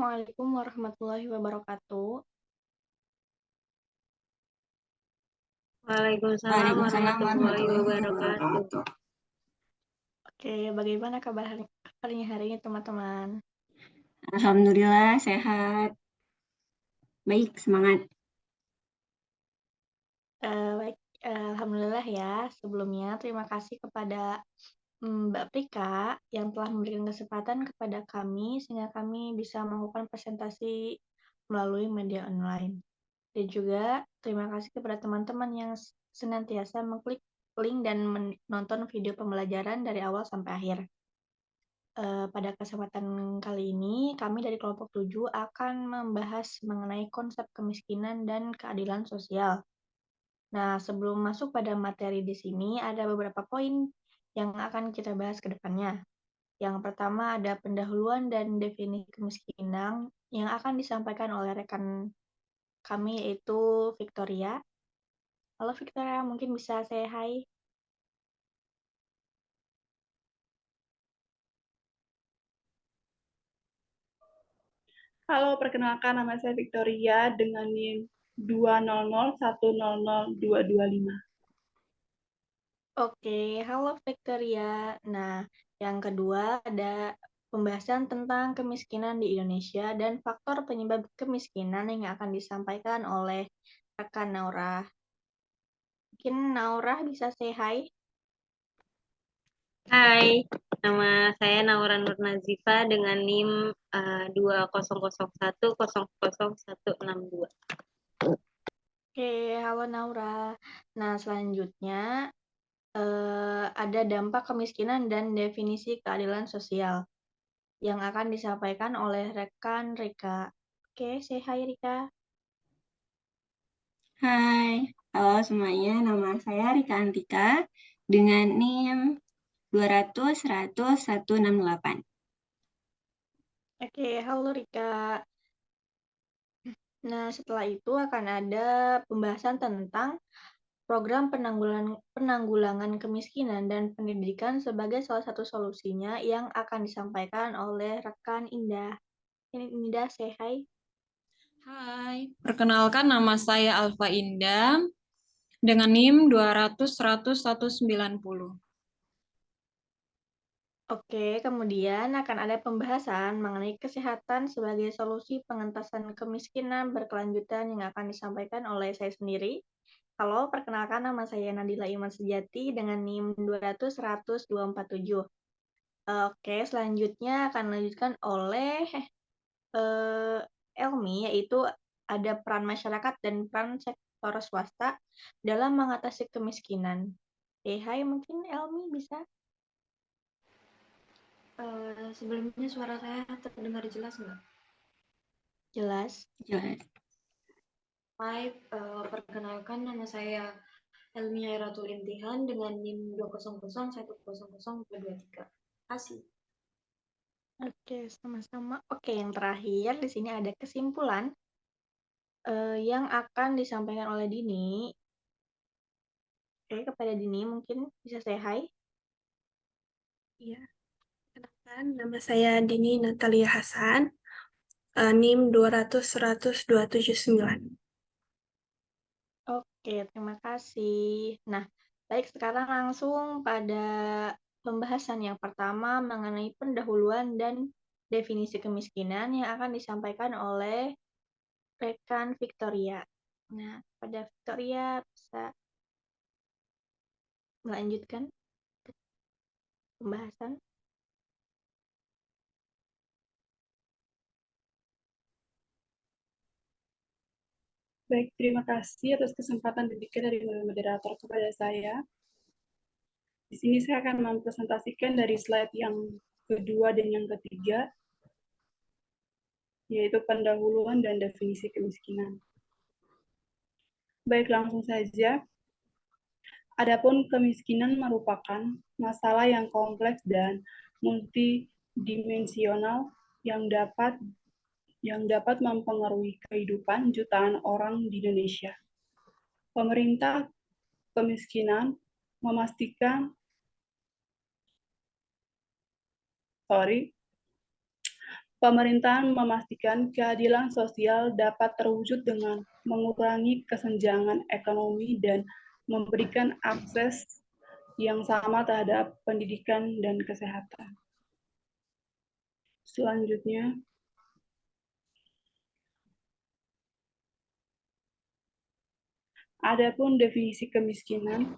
Assalamualaikum warahmatullahi wabarakatuh. Waalaikumsalam warahmatullahi wabarakatuh. Oke, bagaimana kabarnya hari ini teman-teman? Alhamdulillah sehat. Baik, semangat. Baik, Alhamdulillah ya. Sebelumnya terima kasih kepada Mbak Prika yang telah memberikan kesempatan kepada kami sehingga kami bisa melakukan presentasi melalui media online. Dan juga terima kasih kepada teman-teman yang senantiasa mengklik link dan menonton video pembelajaran dari awal sampai akhir. Pada kesempatan kali ini, kami dari kelompok 7 akan membahas mengenai konsep kemiskinan dan keadilan sosial. Nah, sebelum masuk pada materi di sini, ada beberapa poin yang akan kita bahas ke depannya. Yang pertama ada pendahuluan dan definisi kemiskinan yang akan disampaikan oleh rekan kami yaitu Victoria. Halo Victoria, mungkin bisa say hi? Halo, perkenalkan nama saya Victoria dengan NIM 200100225. Oke, halo Victoria. Nah, yang kedua ada pembahasan tentang kemiskinan di Indonesia dan faktor penyebab kemiskinan yang akan disampaikan oleh rekan Naura. Mungkin Naura bisa say hi? Hai, nama saya Naura Nur Nazifa dengan NIM 2001001006162. Oke, halo Naura. Nah, selanjutnya ada dampak kemiskinan dan definisi keadilan sosial yang akan disampaikan oleh rekan Rika. Oke, say hi Rika. Hai, halo semuanya. Nama saya Rika Antika dengan NIM 200100168. Oke, halo Rika. Nah, setelah itu akan ada pembahasan tentang program penanggulangan kemiskinan dan pendidikan sebagai salah satu solusinya yang akan disampaikan oleh rekan Indah. Ini Indah, say hi. Hai, perkenalkan nama saya Alfa Indah dengan NIM 200100190. Oke, kemudian akan ada pembahasan mengenai kesehatan sebagai solusi pengentasan kemiskinan berkelanjutan yang akan disampaikan oleh saya sendiri. Halo, perkenalkan nama saya Nadila Iman Sejati dengan NIM 200100247. Oke, selanjutnya akan dilanjutkan oleh Elmi, yaitu ada peran masyarakat dan peran sektor swasta dalam mengatasi kemiskinan. Hai, mungkin Elmi bisa? Sebelumnya suara saya terdengar jelas nggak? Jelas. Jelas. Baik, perkenalkan nama saya Elmi Hairatul Intihan dengan NIM 20010010023. Kasih. Oke, sama-sama. Oke, yang terakhir di sini ada kesimpulan yang akan disampaikan oleh Dini. Oke, kepada Dini mungkin bisa say hi. Iya, kenalkan nama saya Dini Natalia Hasan, NIM 200100279. Oke, terima kasih. Nah, baik sekarang langsung pada pembahasan yang pertama mengenai pendahuluan dan definisi kemiskinan yang akan disampaikan oleh rekan Victoria. Nah, pada Victoria bisa melanjutkan pembahasan. Baik, terima kasih atas kesempatan diberikan dari moderator kepada saya. Di sini saya akan mempresentasikan dari slide yang kedua dan yang ketiga, yaitu pendahuluan dan definisi kemiskinan. Baik, langsung saja. Adapun kemiskinan merupakan masalah yang kompleks dan multidimensional yang dapat mempengaruhi kehidupan jutaan orang di Indonesia. Pemerintah kemiskinan memastikan Pemerintahan memastikan keadilan sosial dapat terwujud dengan mengurangi kesenjangan ekonomi dan memberikan akses yang sama terhadap pendidikan dan kesehatan. Selanjutnya, adapun definisi kemiskinan,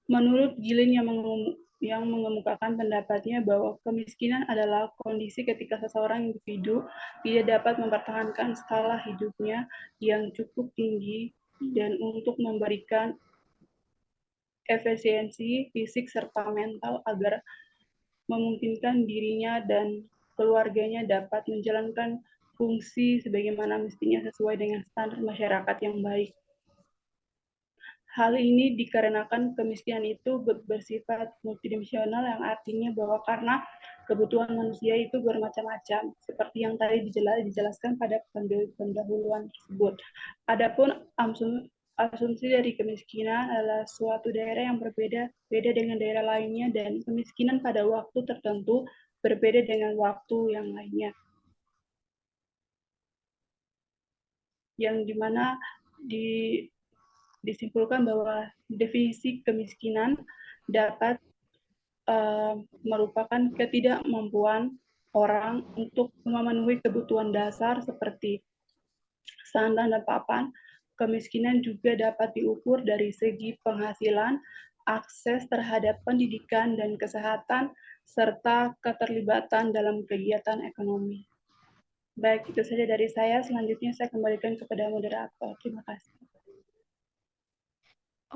menurut Gilin yang mengemukakan pendapatnya bahwa kemiskinan adalah kondisi ketika seseorang individu tidak dapat mempertahankan skala hidupnya yang cukup tinggi dan untuk memberikan efisiensi fisik serta mental agar memungkinkan dirinya dan keluarganya dapat menjalankan fungsi sebagaimana mestinya sesuai dengan standar masyarakat yang baik. Hal ini dikarenakan kemiskinan itu bersifat multidimensional yang artinya bahwa karena kebutuhan manusia itu bermacam-macam, seperti yang tadi dijelaskan pada pendahuluan tersebut. Adapun asumsi dari kemiskinan adalah suatu daerah yang berbeda dengan daerah lainnya dan kemiskinan pada waktu tertentu berbeda dengan waktu yang lainnya. Yang dimana disimpulkan bahwa definisi kemiskinan dapat merupakan ketidakmampuan orang untuk memenuhi kebutuhan dasar seperti sandang dan papan. Kemiskinan juga dapat diukur dari segi penghasilan, akses terhadap pendidikan dan kesehatan, serta keterlibatan dalam kegiatan ekonomi. Baik, itu saja dari saya. Selanjutnya saya kembalikan kepada moderator. Terima kasih.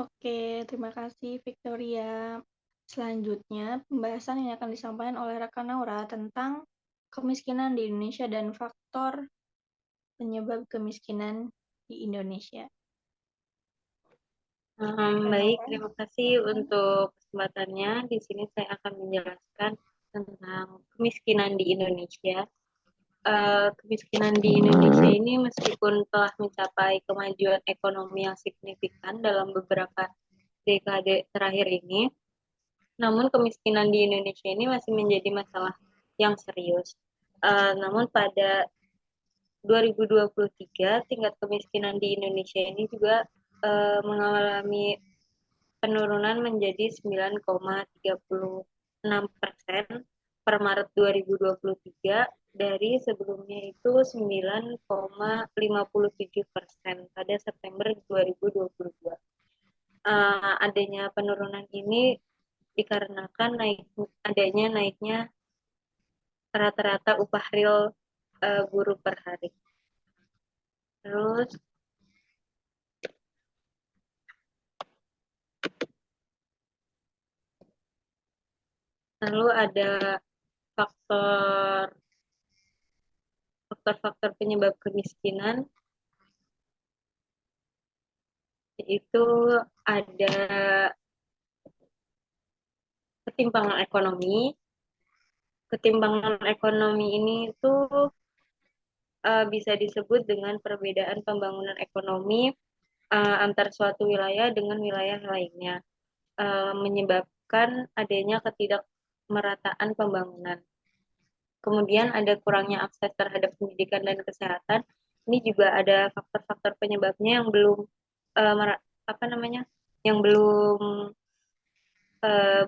Oke, terima kasih Victoria. Selanjutnya, pembahasan yang akan disampaikan oleh rekan Naura tentang kemiskinan di Indonesia dan faktor penyebab kemiskinan di Indonesia. Baik, terima kasih untuk kesempatannya. Di sini saya akan menjelaskan tentang kemiskinan di Indonesia. Kemiskinan di Indonesia ini meskipun telah mencapai kemajuan ekonomi yang signifikan dalam beberapa dekade terakhir ini, namun kemiskinan di Indonesia ini masih menjadi masalah yang serius. Namun pada 2023 tingkat kemiskinan di Indonesia ini juga mengalami penurunan menjadi 9,36% per Maret 2023 dari sebelumnya itu 9,57% pada September 2022. Adanya penurunan ini dikarenakan adanya naiknya rata-rata upah real buruh per hari. Terus lalu ada faktor penyebab kemiskinan, yaitu ada ketimpangan ekonomi. Ketimpangan ekonomi ini itu bisa disebut dengan perbedaan pembangunan ekonomi antar suatu wilayah dengan wilayah lainnya, menyebabkan adanya ketidakmerataan pembangunan. Kemudian ada kurangnya akses terhadap pendidikan dan kesehatan. Ini juga ada faktor-faktor penyebabnya yang belum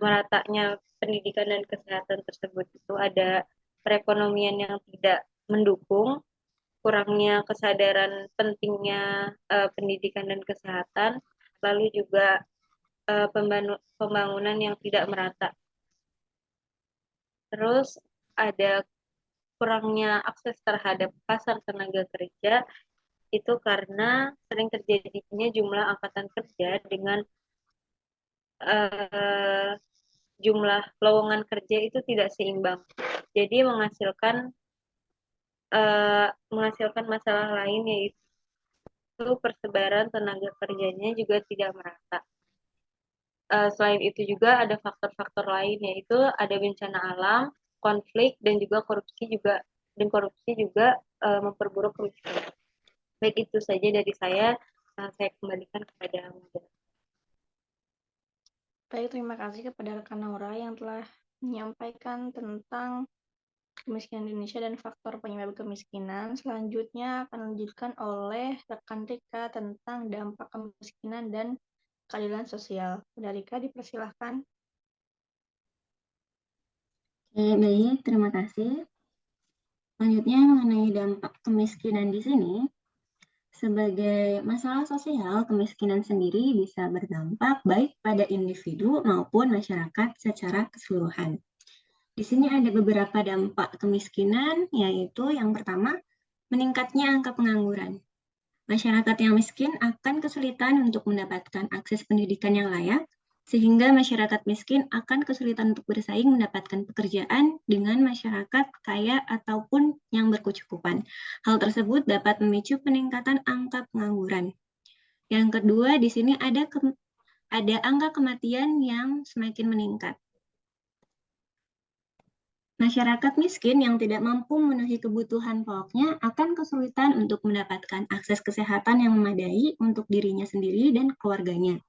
meratanya pendidikan dan kesehatan tersebut. Itu ada perekonomian yang tidak mendukung, kurangnya kesadaran pentingnya pendidikan dan kesehatan, lalu juga pembangunan yang tidak merata. Terus ada kurangnya akses terhadap pasar tenaga kerja, itu karena sering terjadinya jumlah angkatan kerja dengan jumlah lowongan kerja itu tidak seimbang. Jadi menghasilkan masalah lain, yaitu persebaran tenaga kerjanya juga tidak merata. Selain itu juga ada faktor-faktor lain, yaitu ada bencana alam, konflik, dan korupsi juga memperburuk kemiskinan. Baik, itu saja dari saya. Saya kembalikan kepada moderator. Baik, terima kasih kepada rekan Naura yang telah menyampaikan tentang kemiskinan di Indonesia dan faktor penyebab kemiskinan. Selanjutnya akan dilanjutkan oleh rekan Rika tentang dampak kemiskinan dan keadilan sosial. Udah Rika, dipersilahkan. Oke, baik, terima kasih. Selanjutnya mengenai dampak kemiskinan di sini, sebagai masalah sosial, kemiskinan sendiri bisa berdampak baik pada individu maupun masyarakat secara keseluruhan. Di sini ada beberapa dampak kemiskinan, yaitu yang pertama, meningkatnya angka pengangguran. Masyarakat yang miskin akan kesulitan untuk mendapatkan akses pendidikan yang layak, sehingga masyarakat miskin akan kesulitan untuk bersaing mendapatkan pekerjaan dengan masyarakat kaya ataupun yang berkecukupan. Hal tersebut dapat memicu peningkatan angka pengangguran. Yang kedua, di sini ada angka kematian yang semakin meningkat. Masyarakat miskin yang tidak mampu memenuhi kebutuhan pokoknya akan kesulitan untuk mendapatkan akses kesehatan yang memadai untuk dirinya sendiri dan keluarganya.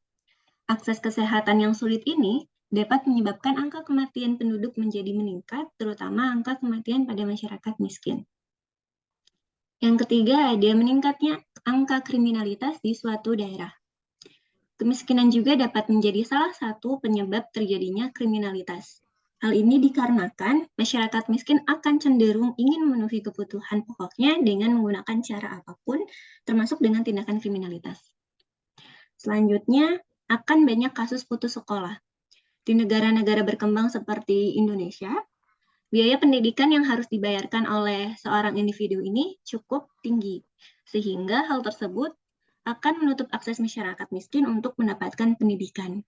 Akses kesehatan yang sulit ini dapat menyebabkan angka kematian penduduk menjadi meningkat, terutama angka kematian pada masyarakat miskin. Yang ketiga, ada meningkatnya angka kriminalitas di suatu daerah. Kemiskinan juga dapat menjadi salah satu penyebab terjadinya kriminalitas. Hal ini dikarenakan masyarakat miskin akan cenderung ingin memenuhi kebutuhan pokoknya dengan menggunakan cara apapun, termasuk dengan tindakan kriminalitas. Selanjutnya, akan banyak kasus putus sekolah. Di negara-negara berkembang seperti Indonesia, biaya pendidikan yang harus dibayarkan oleh seorang individu ini cukup tinggi, sehingga hal tersebut akan menutup akses masyarakat miskin untuk mendapatkan pendidikan.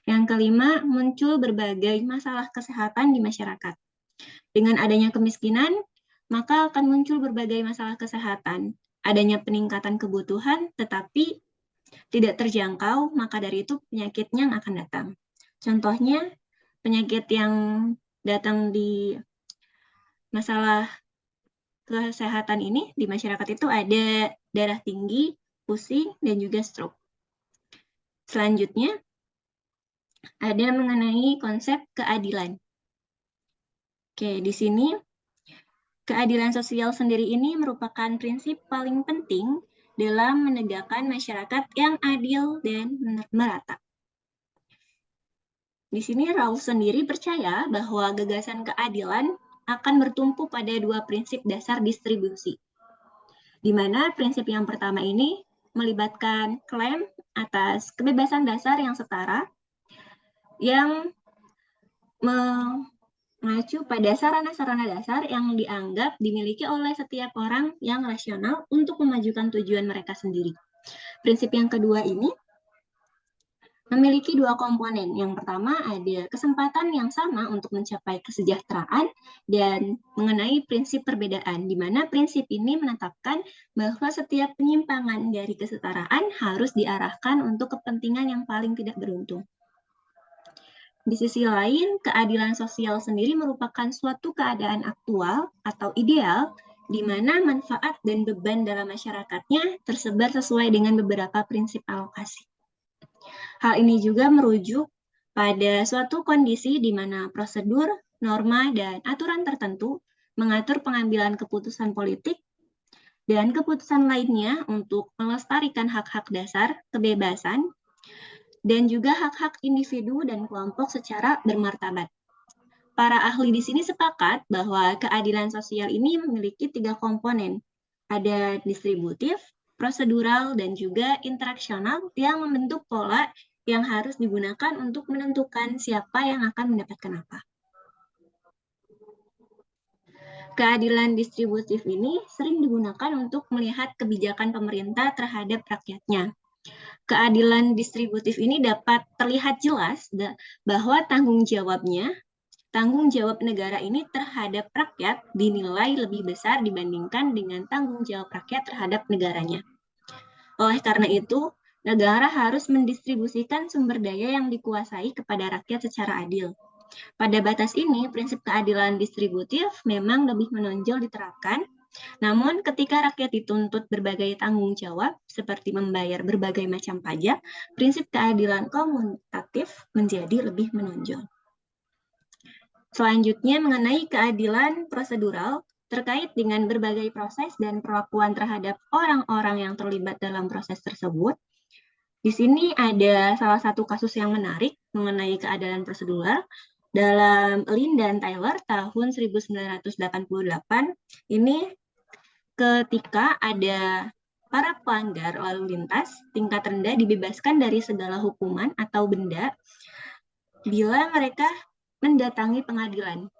Yang kelima, muncul berbagai masalah kesehatan di masyarakat. Dengan adanya kemiskinan, maka akan muncul berbagai masalah kesehatan. Adanya peningkatan kebutuhan, tetapi tidak terjangkau, maka dari itu penyakitnya akan datang. Contohnya, penyakit yang datang di masalah kesehatan ini di masyarakat itu ada darah tinggi, pusing, dan juga stroke. Selanjutnya, ada mengenai konsep keadilan. Oke, di sini keadilan sosial sendiri ini merupakan prinsip paling penting dalam menegakkan masyarakat yang adil dan merata. Di sini Rawls sendiri percaya bahwa gagasan keadilan akan bertumpu pada dua prinsip dasar distribusi. Di mana prinsip yang pertama ini melibatkan klaim atas kebebasan dasar yang setara yang mengacu pada sarana-sarana dasar yang dianggap dimiliki oleh setiap orang yang rasional untuk memajukan tujuan mereka sendiri. Prinsip yang kedua ini memiliki dua komponen. Yang pertama ada kesempatan yang sama untuk mencapai kesejahteraan dan mengenai prinsip perbedaan, di mana prinsip ini menetapkan bahwa setiap penyimpangan dari kesetaraan harus diarahkan untuk kepentingan yang paling tidak beruntung. Di sisi lain, keadilan sosial sendiri merupakan suatu keadaan aktual atau ideal di mana manfaat dan beban dalam masyarakatnya tersebar sesuai dengan beberapa prinsip alokasi. Hal ini juga merujuk pada suatu kondisi di mana prosedur, norma, dan aturan tertentu mengatur pengambilan keputusan politik dan keputusan lainnya untuk melestarikan hak-hak dasar, kebebasan, dan juga hak-hak individu dan kelompok secara bermartabat. Para ahli di sini sepakat bahwa keadilan sosial ini memiliki 3 komponen. Ada distributif, prosedural, dan juga interaksional yang membentuk pola yang harus digunakan untuk menentukan siapa yang akan mendapatkan apa. Keadilan distributif ini sering digunakan untuk melihat kebijakan pemerintah terhadap rakyatnya. Keadilan distributif ini dapat terlihat jelas bahwa tanggung jawab negara ini terhadap rakyat dinilai lebih besar dibandingkan dengan tanggung jawab rakyat terhadap negaranya. Oleh karena itu, negara harus mendistribusikan sumber daya yang dikuasai kepada rakyat secara adil. Pada batas ini, prinsip keadilan distributif memang lebih menonjol diterapkan. Namun, ketika rakyat dituntut berbagai tanggung jawab, seperti membayar berbagai macam pajak, prinsip keadilan komutatif menjadi lebih menonjol. Selanjutnya mengenai keadilan prosedural terkait dengan berbagai proses dan perlakuan terhadap orang-orang yang terlibat dalam proses tersebut. Di sini ada salah satu kasus yang menarik mengenai keadilan prosedural dalam Lin dan Tyler tahun 1988. Ini ketika ada para pelanggar lalu lintas tingkat rendah dibebaskan dari segala hukuman atau benda bila mereka mendatangi pengadilan.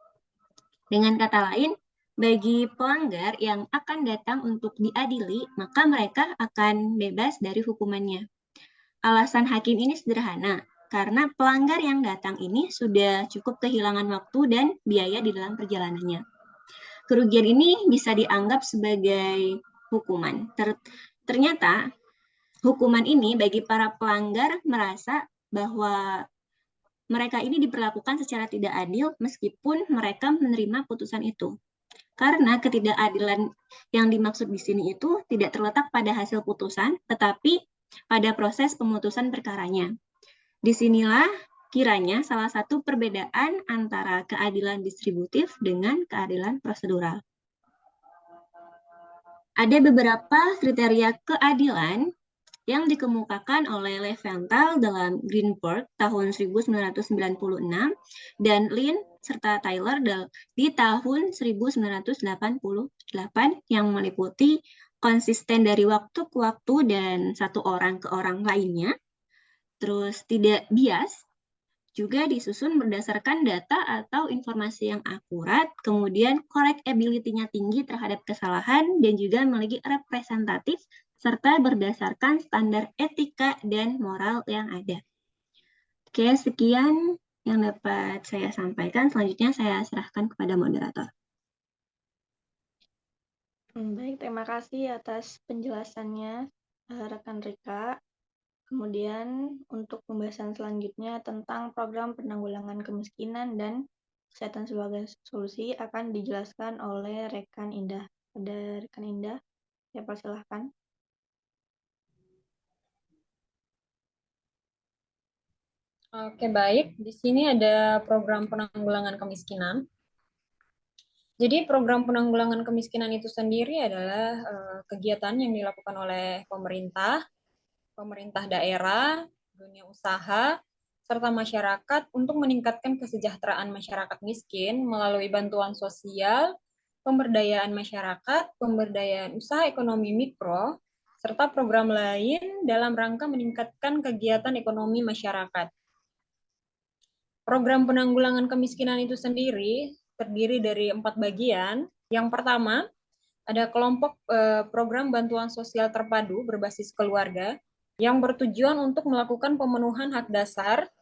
Dengan kata lain, bagi pelanggar yang akan datang untuk diadili, maka mereka akan bebas dari hukumannya. Alasan hakim ini sederhana, karena pelanggar yang datang ini sudah cukup kehilangan waktu dan biaya di dalam perjalanannya. Kerugian ini bisa dianggap sebagai hukuman. Ternyata hukuman ini bagi para pelanggar merasa bahwa mereka ini diperlakukan secara tidak adil meskipun mereka menerima putusan itu. Karena ketidakadilan yang dimaksud di sini itu tidak terletak pada hasil putusan, tetapi pada proses pemutusan perkaranya. Disinilah kiranya salah satu perbedaan antara keadilan distributif dengan keadilan prosedural. Ada beberapa kriteria keadilan yang dikemukakan oleh Leventhal dalam Greenberg tahun 1996 dan Lin serta Tyler di tahun 1988 yang meliputi konsisten dari waktu ke waktu dan satu orang ke orang lainnya, terus tidak bias, juga disusun berdasarkan data atau informasi yang akurat, kemudian correctability-nya tinggi terhadap kesalahan, dan juga memiliki representatif, serta berdasarkan standar etika dan moral yang ada. Oke, sekian yang dapat saya sampaikan. Selanjutnya saya serahkan kepada moderator. Baik, terima kasih atas penjelasannya, rekan Rika. Kemudian untuk pembahasan selanjutnya tentang program penanggulangan kemiskinan dan kesehatan sebagai solusi akan dijelaskan oleh rekan Indah. Ada rekan Indah, saya persilahkan. Oke, baik. Di sini ada program penanggulangan kemiskinan. Jadi program penanggulangan kemiskinan itu sendiri adalah kegiatan yang dilakukan oleh pemerintah daerah, dunia usaha, serta masyarakat untuk meningkatkan kesejahteraan masyarakat miskin melalui bantuan sosial, pemberdayaan masyarakat, pemberdayaan usaha ekonomi mikro, serta program lain dalam rangka meningkatkan kegiatan ekonomi masyarakat. Program penanggulangan kemiskinan itu sendiri terdiri dari 4 bagian. Yang pertama, ada kelompok program bantuan sosial terpadu berbasis keluarga yang bertujuan untuk melakukan pemenuhan hak dasar,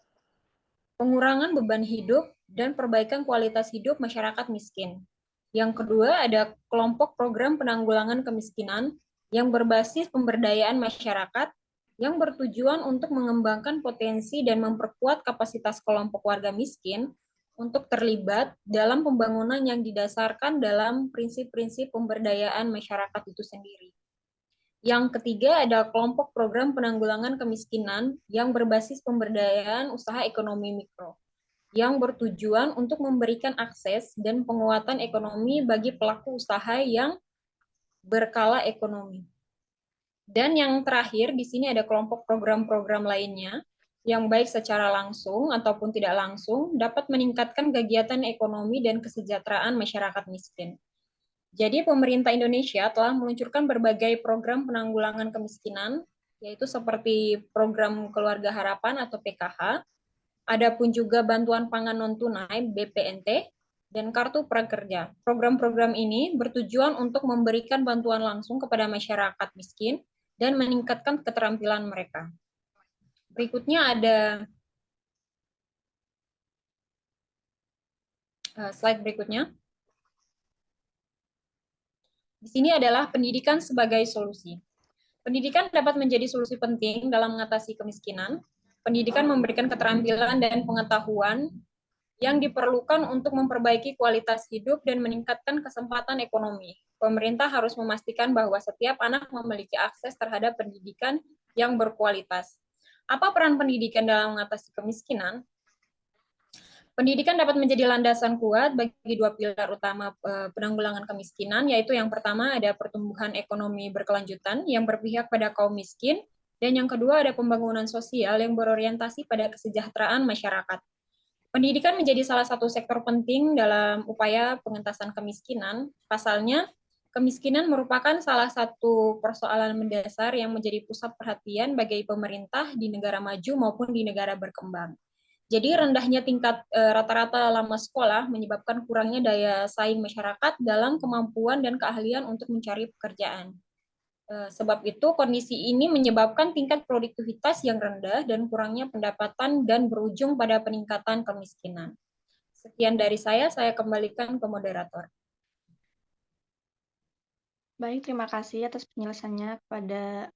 pengurangan beban hidup, dan perbaikan kualitas hidup masyarakat miskin. Yang kedua, ada kelompok program penanggulangan kemiskinan yang berbasis pemberdayaan masyarakat yang bertujuan untuk mengembangkan potensi dan memperkuat kapasitas kelompok warga miskin untuk terlibat dalam pembangunan yang didasarkan dalam prinsip-prinsip pemberdayaan masyarakat itu sendiri. Yang ketiga ada kelompok program penanggulangan kemiskinan yang berbasis pemberdayaan usaha ekonomi mikro, yang bertujuan untuk memberikan akses dan penguatan ekonomi bagi pelaku usaha yang berskala ekonomi. Dan yang terakhir, di sini ada kelompok program-program lainnya, yang baik secara langsung ataupun tidak langsung dapat meningkatkan kegiatan ekonomi dan kesejahteraan masyarakat miskin. Jadi pemerintah Indonesia telah meluncurkan berbagai program penanggulangan kemiskinan, yaitu seperti program Keluarga Harapan atau PKH, ada pun juga bantuan pangan non-tunai BPNT, dan Kartu Prakerja. Program-program ini bertujuan untuk memberikan bantuan langsung kepada masyarakat miskin dan meningkatkan keterampilan mereka. Berikutnya ada slide berikutnya. Di sini adalah pendidikan sebagai solusi. Pendidikan dapat menjadi solusi penting dalam mengatasi kemiskinan. Pendidikan memberikan keterampilan dan pengetahuan yang diperlukan untuk memperbaiki kualitas hidup dan meningkatkan kesempatan ekonomi. Pemerintah harus memastikan bahwa setiap anak memiliki akses terhadap pendidikan yang berkualitas. Apa peran pendidikan dalam mengatasi kemiskinan? Pendidikan dapat menjadi landasan kuat bagi dua pilar utama penanggulangan kemiskinan, yaitu yang pertama ada pertumbuhan ekonomi berkelanjutan yang berpihak pada kaum miskin, dan yang kedua ada pembangunan sosial yang berorientasi pada kesejahteraan masyarakat. Pendidikan menjadi salah satu sektor penting dalam upaya pengentasan kemiskinan. Pasalnya, kemiskinan merupakan salah satu persoalan mendasar yang menjadi pusat perhatian bagi pemerintah di negara maju maupun di negara berkembang. Jadi rendahnya tingkat rata-rata lama sekolah menyebabkan kurangnya daya saing masyarakat dalam kemampuan dan keahlian untuk mencari pekerjaan. Sebab itu kondisi ini menyebabkan tingkat produktivitas yang rendah dan kurangnya pendapatan dan berujung pada peningkatan kemiskinan. Sekian dari saya kembalikan ke moderator. Baik, terima kasih atas penjelasannya kepada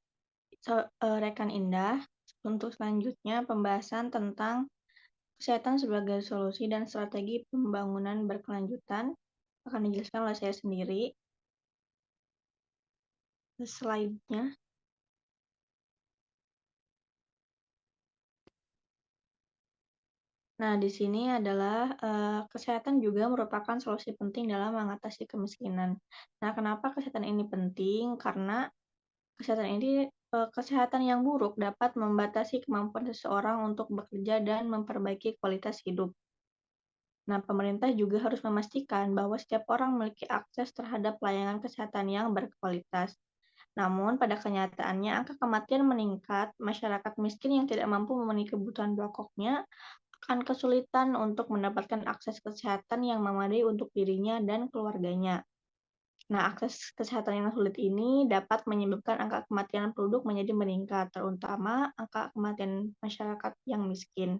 rekan Indah. Untuk selanjutnya, pembahasan tentang kesehatan sebagai solusi dan strategi pembangunan berkelanjutan akan dijelaskan oleh saya sendiri. Slide-nya. Nah, di sini adalah kesehatan juga merupakan solusi penting dalam mengatasi kemiskinan. Nah, kenapa kesehatan ini penting? Karena kesehatan yang buruk dapat membatasi kemampuan seseorang untuk bekerja dan memperbaiki kualitas hidup. Nah, pemerintah juga harus memastikan bahwa setiap orang memiliki akses terhadap layanan kesehatan yang berkualitas. Namun, pada kenyataannya, angka kematian meningkat. Masyarakat miskin yang tidak mampu memenuhi kebutuhan pokoknya akan kesulitan untuk mendapatkan akses kesehatan yang memadai untuk dirinya dan keluarganya. Nah, akses kesehatan yang sulit ini dapat menyebabkan angka kematian penduduk menjadi meningkat, terutama angka kematian masyarakat yang miskin.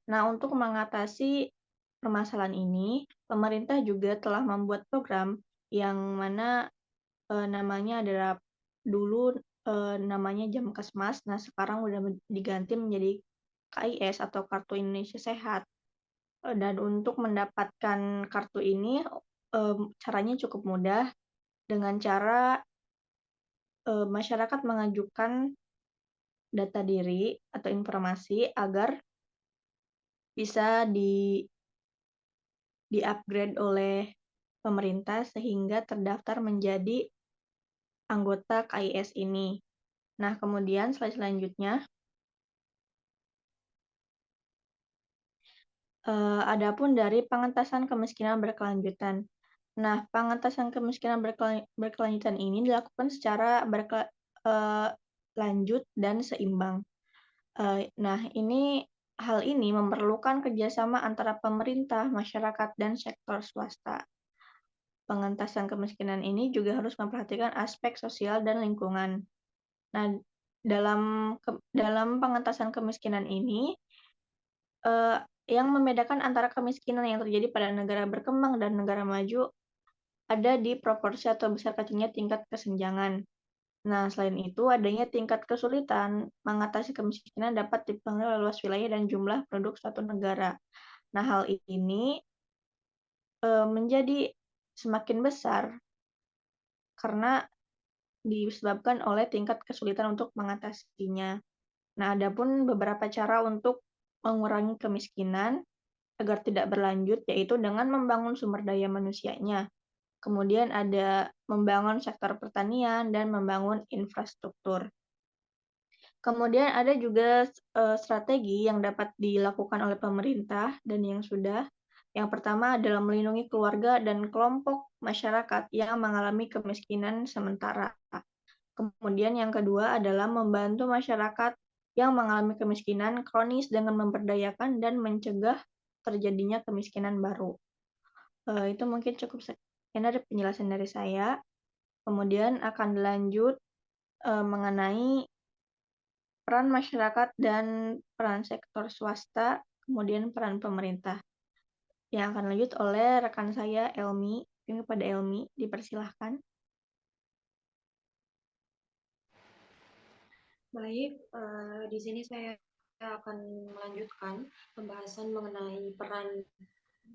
Nah, untuk mengatasi permasalahan ini, pemerintah juga telah membuat program yang mana namanya adalah dulu namanya Jamkesmas. Nah, sekarang udah diganti menjadi KIS atau Kartu Indonesia Sehat. Dan untuk mendapatkan kartu ini caranya cukup mudah dengan cara masyarakat mengajukan data diri atau informasi agar bisa di-upgrade oleh pemerintah sehingga terdaftar menjadi anggota KIS ini. Nah, kemudian slide selanjutnya. Adapun dari pengentasan kemiskinan berkelanjutan. Nah, pengentasan kemiskinan berkelanjutan ini dilakukan secara lanjut dan seimbang. Nah, hal ini memerlukan kerjasama antara pemerintah, masyarakat, dan sektor swasta. Pengentasan kemiskinan ini juga harus memperhatikan aspek sosial dan lingkungan. Nah, dalam pengentasan kemiskinan ini, yang membedakan antara kemiskinan yang terjadi pada negara berkembang dan negara maju ada di proporsi atau besar kecilnya tingkat kesenjangan. Nah, selain itu, adanya tingkat kesulitan mengatasi kemiskinan dapat dipengaruhi oleh luas wilayah dan jumlah penduduk suatu negara. Nah, hal ini menjadi semakin besar karena disebabkan oleh tingkat kesulitan untuk mengatasinya. Nah, adapun beberapa cara untuk mengurangi kemiskinan agar tidak berlanjut, yaitu dengan membangun sumber daya manusianya. Kemudian ada membangun sektor pertanian dan membangun infrastruktur. Kemudian ada juga strategi yang dapat dilakukan oleh pemerintah dan yang sudah. Yang pertama adalah melindungi keluarga dan kelompok masyarakat yang mengalami kemiskinan sementara. Kemudian yang kedua adalah membantu masyarakat yang mengalami kemiskinan kronis dengan memberdayakan dan mencegah terjadinya kemiskinan baru. Itu mungkin cukup sekian dari penjelasan dari saya. Kemudian akan dilanjut mengenai peran masyarakat dan peran sektor swasta, kemudian peran pemerintah. Yang akan lanjut oleh rekan saya, Elmi. Ini kepada Elmi, dipersilahkan. Baik, di sini saya akan melanjutkan pembahasan mengenai peran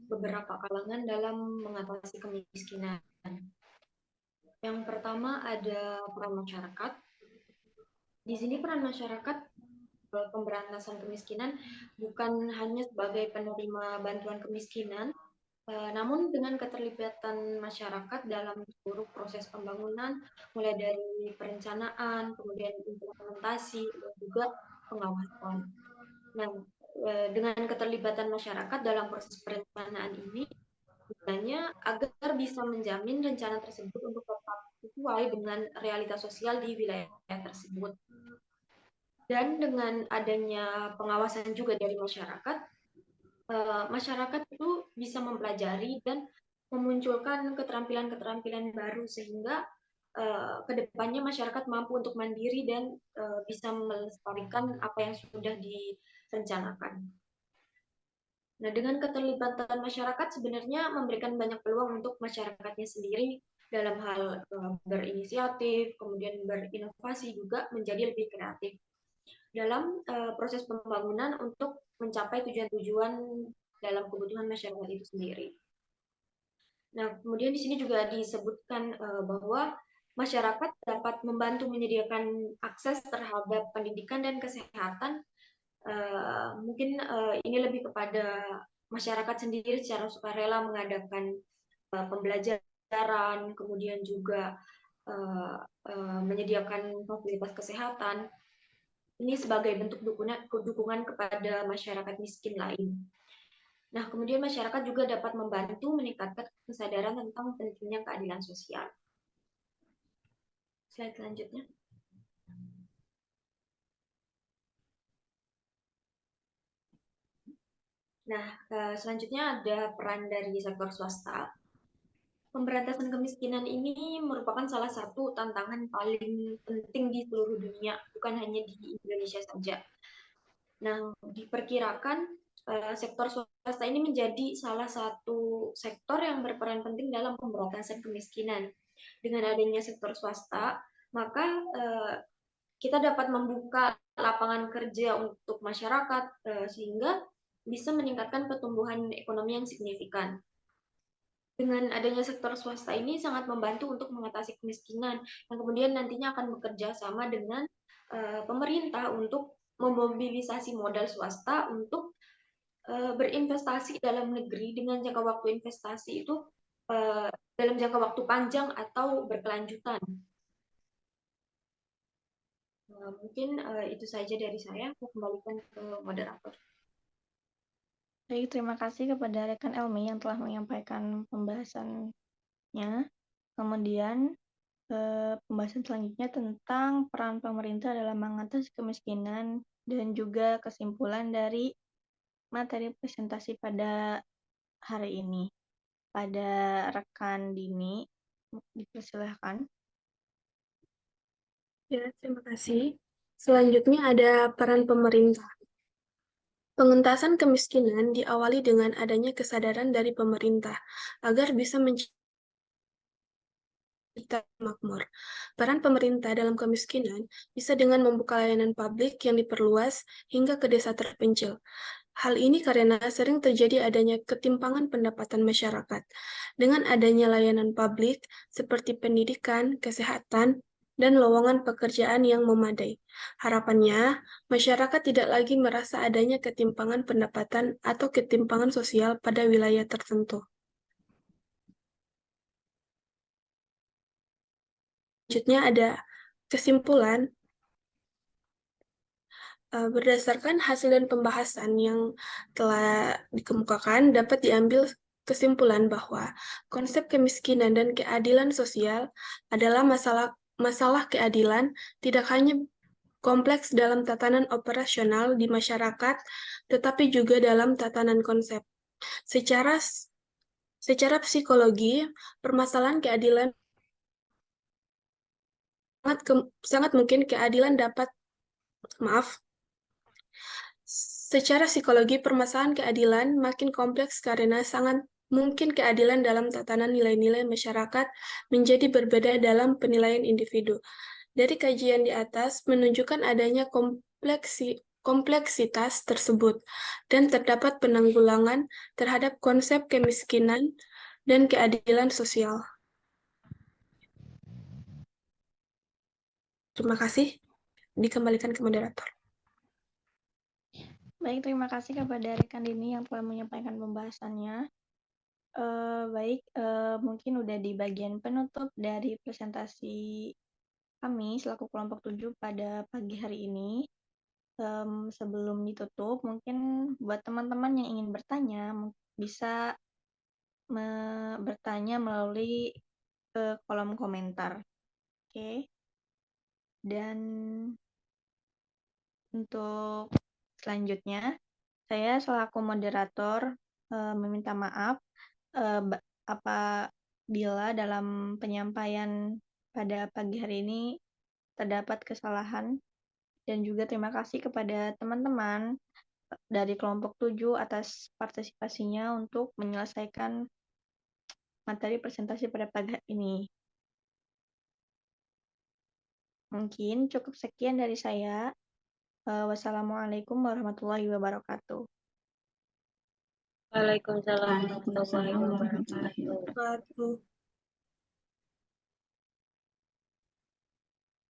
beberapa kalangan dalam mengatasi kemiskinan. Yang pertama ada peran masyarakat. Di sini peran masyarakat pemberantasan kemiskinan bukan hanya sebagai penerima bantuan kemiskinan, namun dengan keterlibatan masyarakat dalam seluruh proses pembangunan, mulai dari perencanaan, kemudian implementasi, dan juga pengawasan. Nah, dengan keterlibatan masyarakat dalam proses perencanaan ini, gunanya agar bisa menjamin rencana tersebut untuk tetap sesuai dengan realitas sosial di wilayah tersebut. Dan dengan adanya pengawasan juga dari masyarakat, masyarakat itu bisa mempelajari dan memunculkan keterampilan-keterampilan baru sehingga kedepannya masyarakat mampu untuk mandiri dan bisa melestarikan apa yang sudah direncanakan. Nah, dengan keterlibatan masyarakat sebenarnya memberikan banyak peluang untuk masyarakatnya sendiri dalam hal berinisiatif, kemudian berinovasi juga menjadi lebih kreatif dalam proses pembangunan untuk mencapai tujuan-tujuan dalam kebutuhan masyarakat itu sendiri. Nah, kemudian di sini juga disebutkan bahwa masyarakat dapat membantu menyediakan akses terhadap pendidikan dan kesehatan. Mungkin ini lebih kepada masyarakat sendiri secara sukarela mengadakan pembelajaran, kemudian juga menyediakan fasilitas kesehatan. Ini sebagai bentuk dukungan kepada masyarakat miskin lain. Nah, kemudian masyarakat juga dapat membantu meningkatkan kesadaran tentang pentingnya keadilan sosial. Slide selanjutnya. Nah, selanjutnya ada peran dari sektor swasta. Pemberantasan kemiskinan ini merupakan salah satu tantangan paling penting di seluruh dunia, bukan hanya di Indonesia saja. Nah, diperkirakan sektor swasta ini menjadi salah satu sektor yang berperan penting dalam pemberantasan kemiskinan. Dengan adanya sektor swasta, maka kita dapat membuka lapangan kerja untuk masyarakat sehingga bisa meningkatkan pertumbuhan ekonomi yang signifikan. Dengan adanya sektor swasta ini sangat membantu untuk mengatasi kemiskinan, yang kemudian nantinya akan bekerja sama dengan pemerintah untuk memobilisasi modal swasta untuk berinvestasi dalam negeri dengan jangka waktu investasi itu dalam jangka waktu panjang atau berkelanjutan. Mungkin itu saja dari saya. Saya kembalikan ke moderator. Baik, terima kasih kepada rekan Elmi yang telah menyampaikan pembahasannya. Kemudian pembahasan selanjutnya tentang peran pemerintah dalam mengatasi kemiskinan dan juga kesimpulan dari materi presentasi pada hari ini. Pada rekan Dini, dipersilahkan. Ya, terima kasih. Selanjutnya ada peran pemerintah. Pengentasan kemiskinan diawali dengan adanya kesadaran dari pemerintah agar bisa menciptakan makmur. Peran pemerintah dalam kemiskinan bisa dengan membuka layanan publik yang diperluas hingga ke desa terpencil. Hal ini karena sering terjadi adanya ketimpangan pendapatan masyarakat. Dengan adanya layanan publik seperti pendidikan, kesehatan, dan lowongan pekerjaan yang memadai. Harapannya, masyarakat tidak lagi merasa adanya ketimpangan pendapatan atau ketimpangan sosial pada wilayah tertentu. Selanjutnya ada kesimpulan. Berdasarkan hasil dan pembahasan yang telah dikemukakan, dapat diambil kesimpulan bahwa konsep kemiskinan dan keadilan sosial adalah masalah keadilan tidak hanya kompleks dalam tatanan operasional di masyarakat, tetapi juga dalam tatanan konsep. Secara psikologi, permasalahan keadilan sangat mungkin keadilan dapat Secara psikologi, permasalahan keadilan makin kompleks karena sangat mungkin keadilan dalam tatanan nilai-nilai masyarakat menjadi berbeda dalam penilaian individu. Dari kajian di atas menunjukkan adanya kompleksitas tersebut dan terdapat penanggulangan terhadap konsep kemiskinan dan keadilan sosial. Terima kasih. Dikembalikan ke moderator. Baik, terima kasih kepada rekan Dini yang telah menyampaikan pembahasannya. Mungkin udah di bagian penutup dari presentasi kami selaku kelompok 7 pada pagi hari ini. Sebelum ditutup, mungkin buat teman-teman yang ingin bertanya, bisa bertanya melalui kolom komentar. Oke. Dan untuk selanjutnya, saya selaku moderator meminta maaf apabila dalam penyampaian pada pagi hari ini terdapat kesalahan, dan juga terima kasih kepada teman-teman dari kelompok 7 atas partisipasinya untuk menyelesaikan materi presentasi pada pagi hari ini. Mungkin cukup sekian dari saya. Wassalamualaikum warahmatullahi wabarakatuh. Waalaikumsalam warahmatullahi Waalaikumsalam warahmatullahi wabarakatuh. Wabarakatuh.